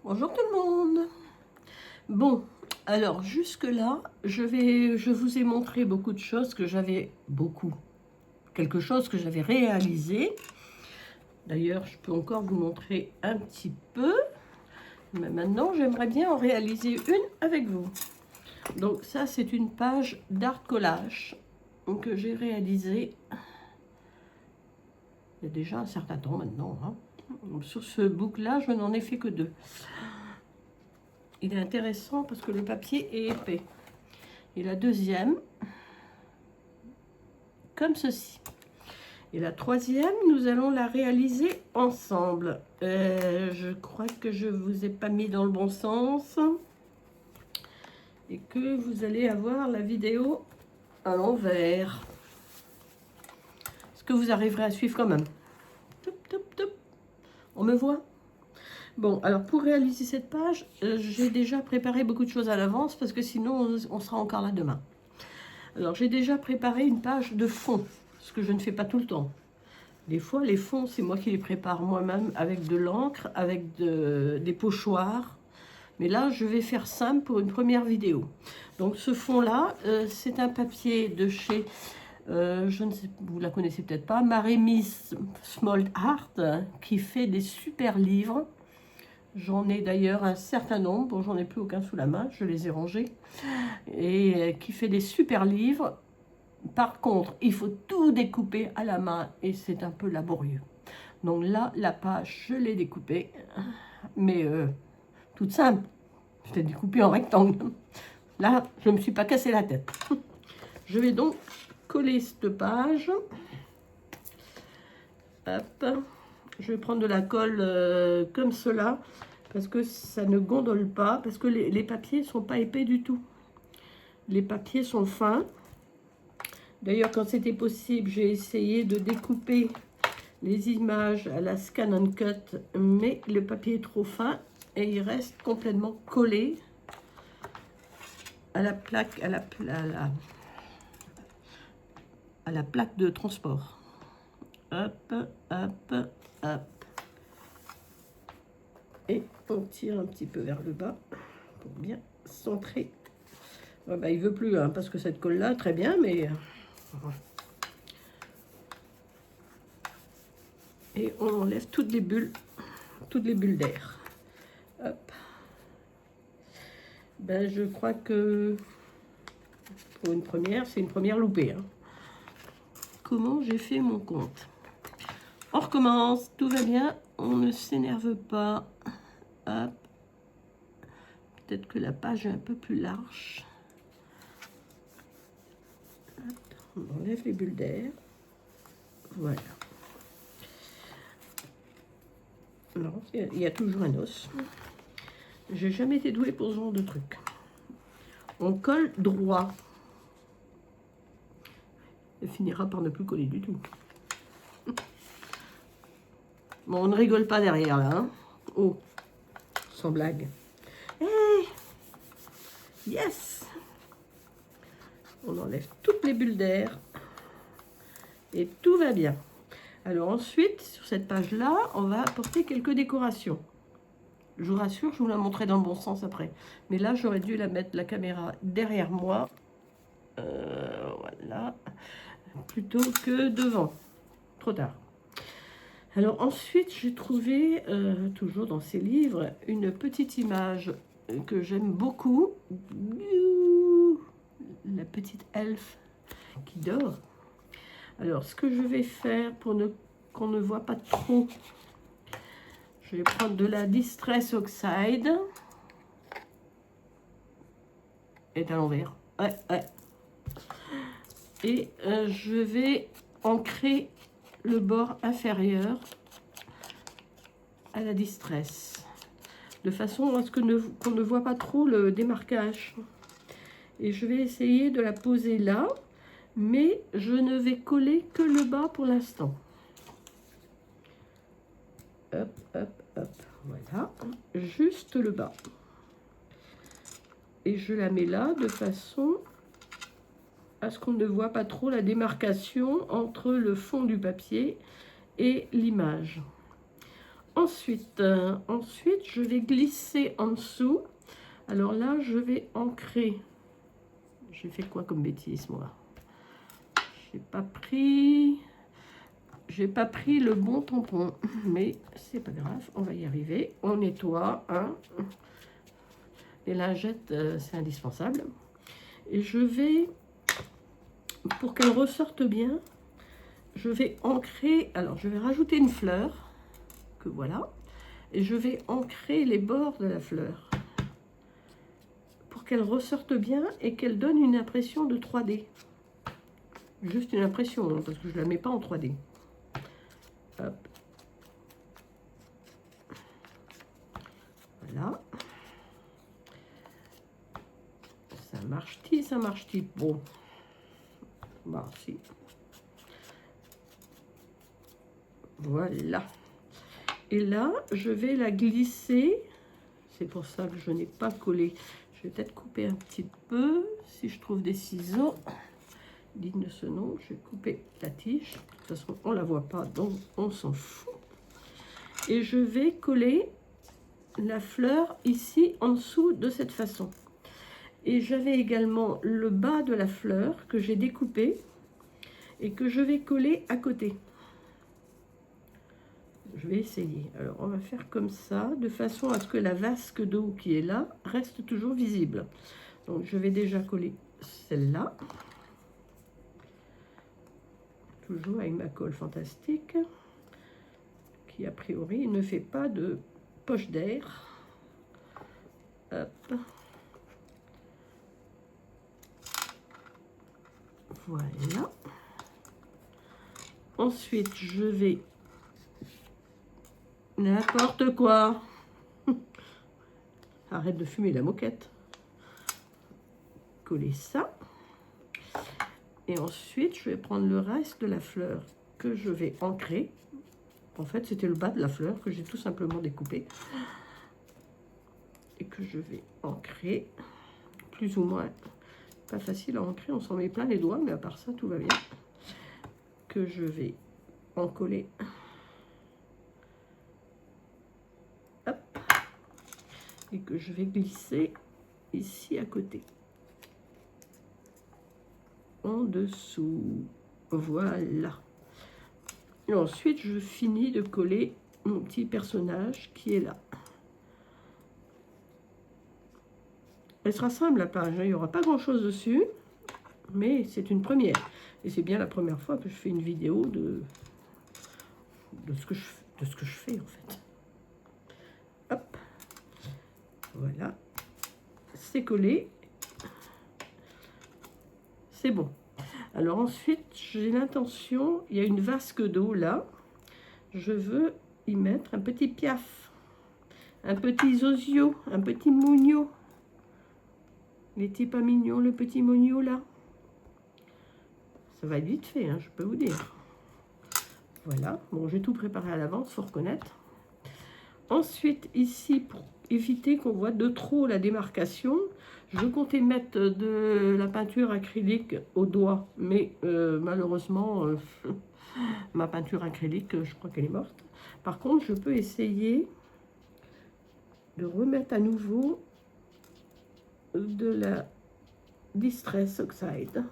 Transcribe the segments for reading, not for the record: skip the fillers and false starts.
Bonjour tout le monde. Bon, alors jusque-là, je vous ai montré beaucoup de choses que j'avais, quelque chose que j'avais réalisé. D'ailleurs, je peux encore vous montrer un petit peu. Mais maintenant, j'aimerais bien en réaliser une avec vous. Donc ça, c'est une page d'art collage que j'ai réalisée il y a déjà un certain temps maintenant. Sur ce book-là, je n'en ai fait que 2. Il est intéressant parce que le papier est épais. Et la deuxième, comme ceci. Et la troisième, nous allons la réaliser ensemble. Je crois que je ne vous ai pas mis dans le bon sens. Et que vous allez avoir la vidéo à l'envers. Est-ce que vous arriverez à suivre quand même? Top, top, top. On me voit? Bon, alors pour réaliser cette page, j'ai déjà préparé beaucoup de choses à l'avance parce que sinon on sera encore là demain. Alors j'ai déjà préparé une page de fond, ce que je ne fais pas tout le temps. Des fois, les fonds, c'est moi qui les prépare moi-même avec de l'encre, avec des pochoirs. Mais là, je vais faire simple pour une première vidéo. Donc ce fond-là, c'est un papier de chez, je ne sais, vous la connaissez peut-être pas, Maremis Small Art, qui fait des super livres. J'en ai d'ailleurs un certain nombre, bon, j'en ai plus aucun sous la main, je les ai rangés. Et qui fait des super livres. Par contre, il faut tout découper à la main et c'est un peu laborieux. Donc là, la page, je l'ai découpée, mais toute simple. Je l'ai découpée en rectangle. Là, je ne me suis pas cassé la tête. Je vais donc coller cette page. Hop. Je vais prendre de la colle comme cela, parce que ça ne gondole pas, parce que les papiers ne sont pas épais du tout. Les papiers sont fins. D'ailleurs, quand c'était possible, j'ai essayé de découper les images à la Scan and Cut, mais le papier est trop fin et il reste complètement collé à la plaque, à la plaque de transport. Hop, hop, hop. Et on tire un petit peu vers le bas pour bien centrer. Ouais, bah, il veut plus, hein, parce que cette colle-là, très bien, mais... Et on enlève toutes les bulles d'air. Hop. Ben, je crois que pour une première, c'est une première loupée. Hein. Comment j'ai fait mon compte? On recommence, tout va bien, on ne s'énerve pas. Hop. Peut-être que la page est un peu plus large. Hop. On enlève les bulles d'air. Voilà. Non, il y a toujours un os. J'ai jamais été douée pour ce genre de truc. On colle droit. Elle finira par ne plus coller du tout. Bon, on ne rigole pas derrière là. Hein. Oh, sans blague. Hey, yes. On enlève toutes les bulles d'air. Et tout va bien. Alors ensuite, sur cette page-là, on va apporter quelques décorations. Je vous rassure, je vous la montrerai dans le bon sens après. Mais là, j'aurais dû la mettre la caméra derrière moi. Voilà. Plutôt que devant. Trop tard. Alors ensuite, j'ai trouvé, toujours dans ces livres, une petite image que j'aime beaucoup. La petite elfe qui dort. Alors, ce que je vais faire pour qu'on ne voit pas trop, je vais prendre de la Distress Oxide. Et à l'envers. Ouais, ouais. Et je vais ancrer le bord inférieur à la Distress. De façon à ce qu'on ne voit pas trop le démarquage. Et je vais essayer de la poser là. Mais je ne vais coller que le bas pour l'instant. Hop, hop, hop. Voilà. Juste le bas. Et je la mets là de façon à ce qu'on ne voit pas trop la démarcation entre le fond du papier et l'image. Ensuite, je vais glisser en dessous. Alors là, je vais ancrer. J'ai fait quoi comme bêtise, moi? J'ai pas pris le bon tampon, mais c'est pas grave, on va y arriver. On nettoie, hein. Les lingettes, c'est indispensable. Et je vais, pour qu'elles ressortent bien, je vais ancrer. Alors, je vais rajouter une fleur, que voilà. Et je vais ancrer les bords de la fleur pour qu'elle ressorte bien et qu'elle donne une impression de 3D. Juste une impression, hein, parce que je ne la mets pas en 3D. Hop. Voilà. Ça marche-t-il, ça marche-t-il? Bon. Bah, si. Voilà. Et là, je vais la glisser. C'est pour ça que je n'ai pas collé. Je vais peut-être couper un petit peu, si je trouve des ciseaux dignes de ce nom. Je vais couper la tige. De toute façon, on ne la voit pas, donc on s'en fout. Et je vais coller la fleur ici, en dessous, de cette façon. Et j'avais également le bas de la fleur que j'ai découpé et que je vais coller à côté. Je vais essayer. Alors, on va faire comme ça, de façon à ce que la vasque d'eau qui est là reste toujours visible. Donc, je vais déjà coller celle-là. Toujours avec ma colle fantastique, qui a priori ne fait pas de poche d'air. Hop. Voilà. Ensuite, je vais... N'importe quoi. Arrête de fumer la moquette. Coller ça. Et ensuite, je vais prendre le reste de la fleur que je vais ancrer. En fait, c'était le bas de la fleur que j'ai tout simplement découpé. Et que je vais ancrer. Plus ou moins. Pas facile à ancrer, on s'en met plein les doigts, mais à part ça, tout va bien. Que je vais en coller. Hop. Et que je vais glisser ici à côté. En dessous. Voilà. Et ensuite, je finis de coller mon petit personnage qui est là. Elle sera simple la page, hein. Il n'y aura pas grand chose dessus, mais c'est une première. Et c'est bien la première fois que je fais une vidéo de ce que je fais en fait. Hop. Voilà. C'est collé. C'est bon. Alors ensuite, j'ai l'intention, il y a une vasque d'eau là. Je veux y mettre un petit piaf, un petit zozio, un petit mougno. Il n'était pas mignon le petit mougno là? Ça va être vite fait, hein, je peux vous dire. Voilà, bon, j'ai tout préparé à l'avance, il faut reconnaître. Ensuite, ici, pour éviter qu'on voit de trop la démarcation, je comptais mettre de la peinture acrylique au doigt, mais malheureusement, ma peinture acrylique, je crois qu'elle est morte. Par contre, je peux essayer de remettre à nouveau de la Distress Oxide.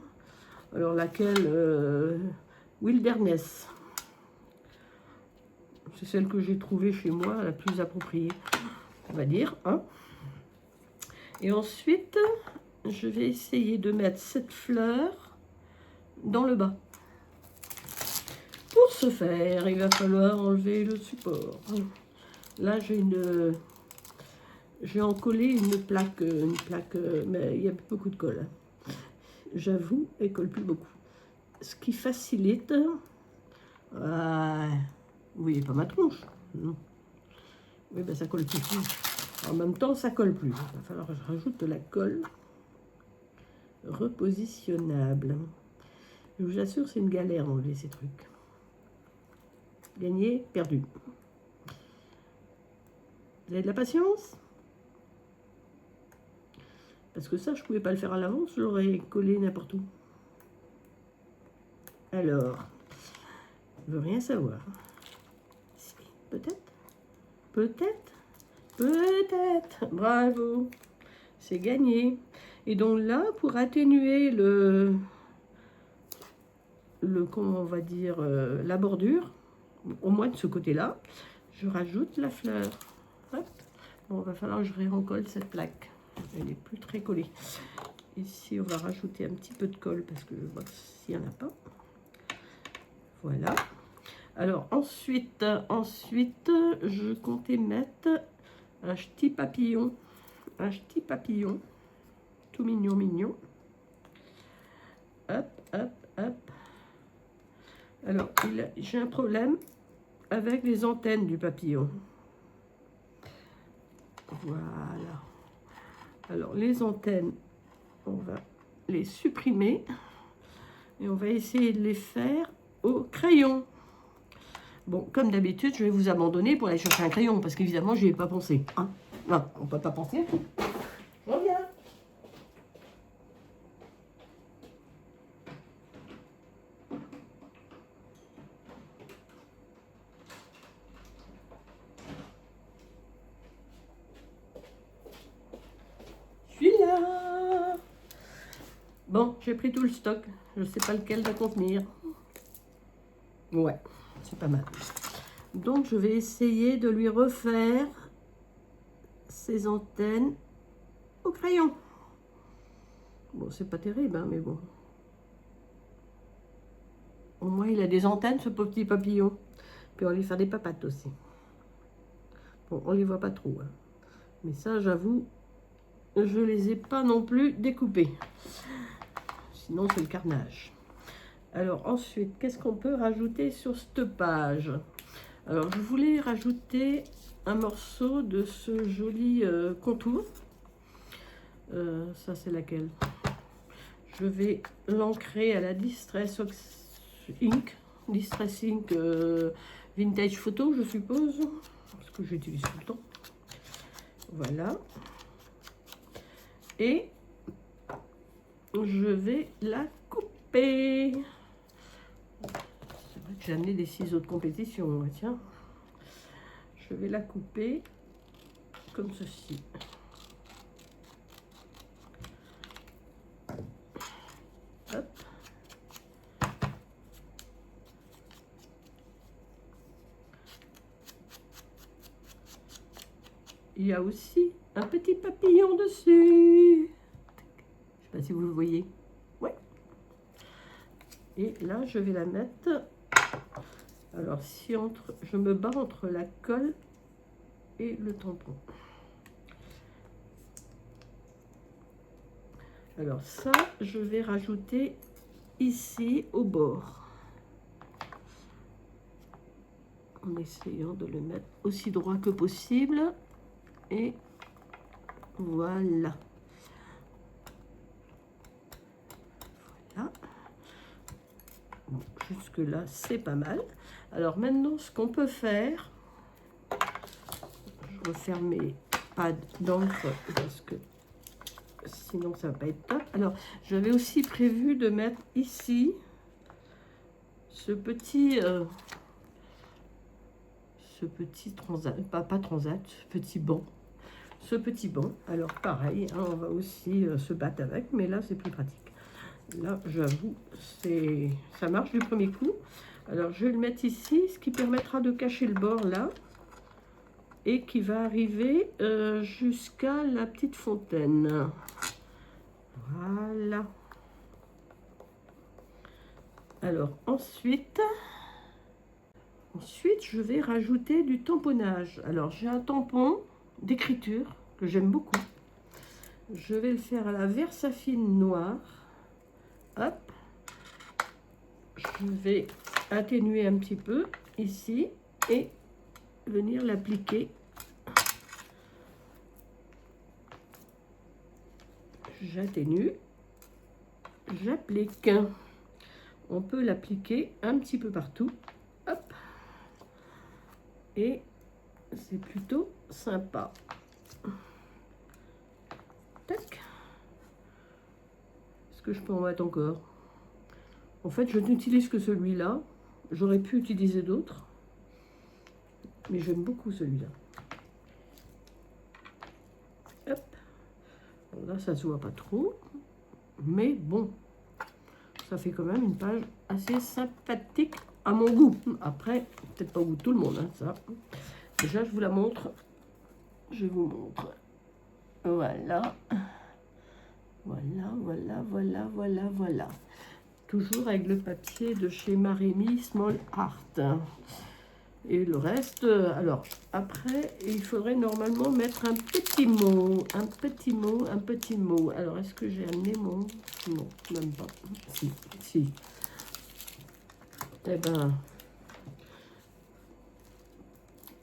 Alors, laquelle Wilderness. C'est celle que j'ai trouvée chez moi, la plus appropriée, on va dire. Hein. Et ensuite, je vais essayer de mettre cette fleur dans le bas. Pour ce faire, il va falloir enlever le support. Là, j'ai encollé une plaque, mais il y a beaucoup de colle. J'avoue, elle colle plus beaucoup. Ce qui facilite... vous voyez pas ma tronche? Non. Oui, ben ça colle plus. En même temps, ça colle plus. Il va falloir que je rajoute de la colle repositionnable. Je vous assure, c'est une galère d'enlever ces trucs. Gagné, perdu. Vous avez de la patience? Parce que ça, je ne pouvais pas le faire à l'avance, je l'aurais collé n'importe où. Alors, je veux rien savoir. Si, peut-être. Peut-être. Peut-être. Bravo. C'est gagné. Et donc là, pour atténuer comment on va dire, la bordure, au moins de ce côté-là, je rajoute la fleur. Hop. Bon, il va falloir que je réencolle cette plaque. Elle n'est plus très collée. Ici, on va rajouter un petit peu de colle parce que je vois s'il n'y en a pas. Voilà. Alors, ensuite, je comptais mettre un petit papillon. Un petit papillon. Tout mignon, mignon. Hop, hop, hop. Alors, j'ai un problème avec les antennes du papillon. Voilà. Alors, les antennes, on va les supprimer. Et on va essayer de les faire au crayon. Bon, comme d'habitude, je vais vous abandonner pour aller chercher un crayon. Parce qu'évidemment, je n'y ai pas pensé. Hein, non, on ne peut pas penser à tout. Je reviens. Bon, j'ai pris tout le stock. Je ne sais pas lequel va contenir. Ouais, c'est pas mal. Donc, je vais essayer de lui refaire ses antennes au crayon. Bon, c'est pas terrible, hein, mais bon. Au moins, il a des antennes, ce petit papillon. Puis, on va lui faire des papates aussi. Bon, on les voit pas trop. Hein. Mais ça, j'avoue, je les ai pas non plus découpés. Sinon, c'est le carnage. Alors, ensuite, qu'est-ce qu'on peut rajouter sur cette page? Alors, je voulais rajouter un morceau de ce joli contour. Ça, c'est laquelle? Je vais l'ancrer à la Distress Ink. Distress Ink Vintage Photo, je suppose. Parce que j'utilise tout le temps. Voilà. Et je vais la couper. C'est vrai que j'ai amené des ciseaux de compétition. Tiens. Je vais la couper comme ceci. Hop. Il y a aussi un petit papillon dessus. Je ne sais pas si vous le voyez. Ouais. Et là, je vais la mettre. Alors, si je me bats entre la colle et le tampon. Alors ça, je vais rajouter ici au bord. En essayant de le mettre aussi droit que possible. Et voilà. Voilà. Bon, jusque là, c'est pas mal. Alors maintenant, ce qu'on peut faire, je referme mes pads d'encre parce que sinon ça va pas être top. Alors, j'avais aussi prévu de mettre ici ce petit transat, pas transat, ce petit banc. Ce petit banc. Alors pareil, hein, on va aussi se battre avec, mais là c'est plus pratique. Là, j'avoue, ça marche du premier coup. Alors, je vais le mettre ici, ce qui permettra de cacher le bord là. Et qui va arriver jusqu'à la petite fontaine. Voilà. Alors, ensuite, je vais rajouter du tamponnage. Alors, j'ai un tampon d'écriture que j'aime beaucoup. Je vais le faire à la Versafine noire. Hop. Je vais atténuer un petit peu ici et venir l'appliquer. J'atténue, j'applique. On peut l'appliquer un petit peu partout. Hop. Et c'est plutôt sympa. Tac. Est-ce que je peux en mettre encore? En fait, je n'utilise que celui-là. J'aurais pu utiliser d'autres. Mais j'aime beaucoup celui-là. Là, ça se voit pas trop. Mais bon, ça fait quand même une page assez sympathique à mon goût. Après, peut-être pas au goût de tout le monde, hein, ça. Déjà, je vous la montre. Je vous montre. Voilà. Voilà. Toujours avec le papier de chez Marémy Small Art. Et le reste, alors, après, il faudrait normalement mettre un petit mot. Alors, est-ce que j'ai amené mon... Non, même pas. Si. Eh ben...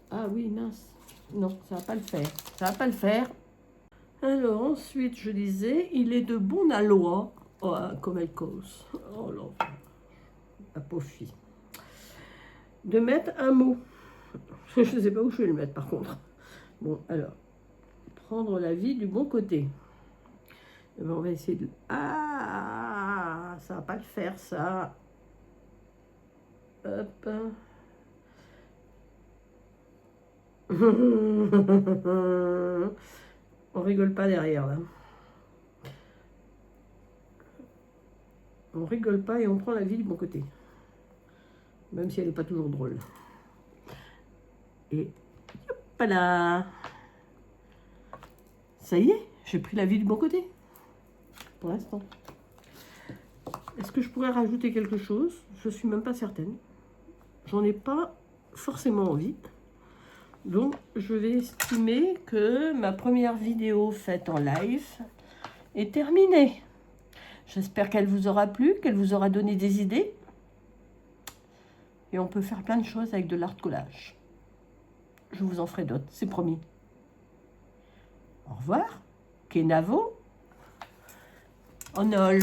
Ah oui, mince. Non, ça va pas le faire. Alors, ensuite, je disais, il est de bon aloi. Oh, comme elle cause. Oh là, la pauvre fille. De mettre un mot. Je ne sais pas où je vais le mettre, par contre. Bon, alors, prendre la vie du bon côté. Et ben, on va essayer de... Ah, ça va pas le faire, ça. Hop. On rigole pas derrière, là. On rigole pas et on prend la vie du bon côté. Même si elle n'est pas toujours drôle. Et voilà. Ça y est, j'ai pris la vie du bon côté. Pour l'instant. Est-ce que je pourrais rajouter quelque chose? Je suis même pas certaine. J'en ai pas forcément envie. Donc, je vais estimer que ma première vidéo faite en live est terminée. J'espère qu'elle vous aura plu, qu'elle vous aura donné des idées. Et on peut faire plein de choses avec de l'art collage. Je vous en ferai d'autres, c'est promis. Au revoir. Kenavo. Onol.